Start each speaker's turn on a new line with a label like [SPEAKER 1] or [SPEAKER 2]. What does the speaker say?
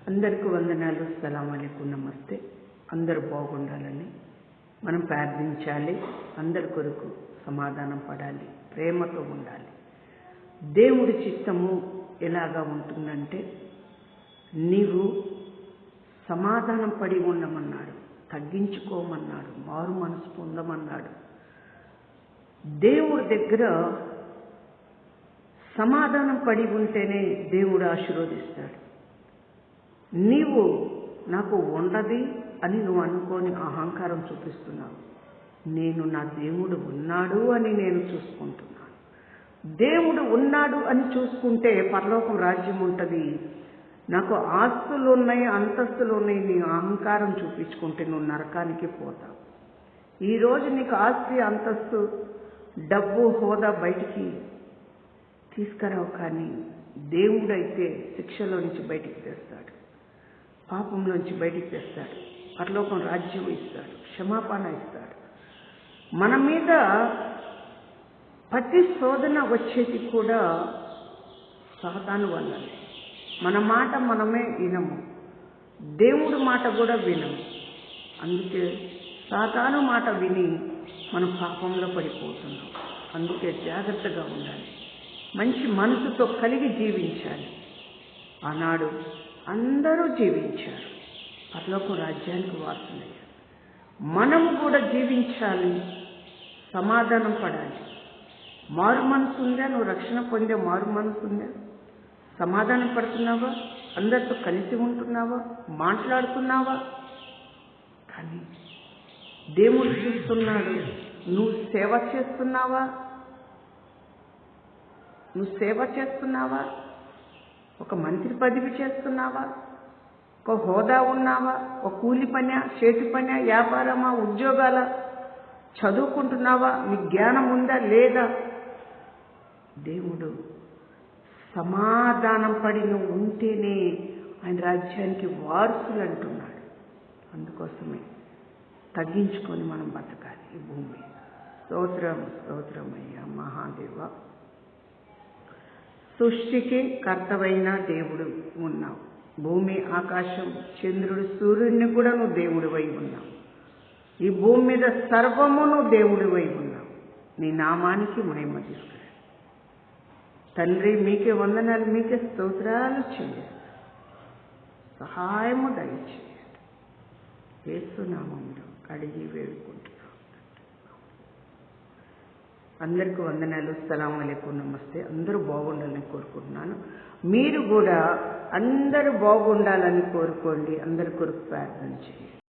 [SPEAKER 1] అందరికీ వందనాలు. సలాం అలైకుం, నమస్తే. అందరూ బాగుండాలని మనం ప్రార్థించాలి. అందరి కొరకు సమాధానం పడాలి, ప్రేమతో ఉండాలి. దేవుడి చిత్తము ఎలాగా ఉంటుందంటే, నీవు సమాధానం పడి ఉండమన్నాడు, తగ్గించుకోమన్నాడు, మారు మనసు పొందమన్నాడు. దేవుడి దగ్గర సమాధానం పడి ఉంటేనే దేవుడు ఆశీర్వదిస్తాడు. నీవు నాకు ఉండది అని నువ్వు అనుకొని అహంకారం చూపిస్తున్నావు. నేను నా దేవుడు ఉన్నాడు అని నేను చూసుకుంటున్నాను. దేవుడు ఉన్నాడు అని చూసుకుంటే పరలోకం రాజ్యం ఉంటుంది. నాకు ఆస్తులు ఉన్నాయి, అంతస్తులు ఉన్నాయి, నీ అహంకారం చూపించుకుంటే నువ్వు నరకానికి పోతావు. ఈరోజు నీకు ఆస్తి, అంతస్తు, డబ్బు, హోదా బయటికి తీసుకురావు, కానీ దేవుడైతే శిక్షలో నుంచి బయటికి తెస్తాడు, పాపంలోంచి బయటికి తెస్తాడు, పరలోకం రాజ్యం ఇస్తాడు, క్షమాపణ ఇస్తాడు. మన మీద ప్రతి శోధన వచ్చేది కూడా సాతాను వల్లనే. మన మాట మనమే వినము, దేవుడి మాట కూడా వినము. అందుకే సాతాను మాట విని మనం పాపంలో పడిపోతున్నాం. అందుకే జాగ్రత్తగా ఉండాలి, మంచి మనసుతో కలిగి జీవించాలి. ఆనాడు అందరూ జీవించారు, పరలోకం రాజ్యానికి వారసులయ్యారు. మనము కూడా జీవించాలి, సమాధానం పడాలి. మారు మనసు ఉందా? నువ్వు రక్షణ పొందే మారు మనసు ఉందా? సమాధానం పడుతున్నావా? అందరితో కలిసి ఉంటున్నావా? మాట్లాడుతున్నావా? కానీ దేవుడు చూస్తున్నాడు. నువ్వు సేవ చేస్తున్నావా? నువ్వు సేవ చేస్తున్నావా? ఒక మంత్రి పదవి చేస్తున్నావా? ఒక హోదా ఉన్నావా? ఒక కూలి పని, చేతి పని, వ్యాపారమా, ఉద్యోగాల, చదువుకుంటున్నావా? నీ జ్ఞానం ఉందా లేదా? దేవుడు సమాధానం పడి నువ్వు ఉంటేనే ఆయన రాజ్యానికి వారసులు అంటున్నాడు. అందుకోసమే తగ్గించుకొని మనం బతకాలి ఈ భూమి. స్తోత్రం, స్తోత్రమయ్యా మహాదేవ. సృష్టికి కర్తవైన దేవుడు ఉన్నావు. భూమి, ఆకాశం, చంద్రుడు, సూర్యుడిని కూడా నువ్వు దేవుడివై ఉన్నావు. ఈ భూమి మీద సర్వము నువ్వు దేవుడివై ఉన్నావు. నీ నామానికి మహిమ తీసుకురా తండ్రి. మీకే వందనాలు, మీకే స్తోత్రాలు చెల్లిస్తాను. సహాయము దయచేయండి. యేసు నామములో అడిగి వేడుకుంటున్నాం. అందరికీ వందనాలు. సలాం అలైకుం, నమస్తే. అందరూ బాగుండాలని కోరుకుంటున్నాను. మీరు కూడా అందరూ బాగుండాలని కోరుకోండి. అందరి కొరకు ప్రార్థన చేయండి.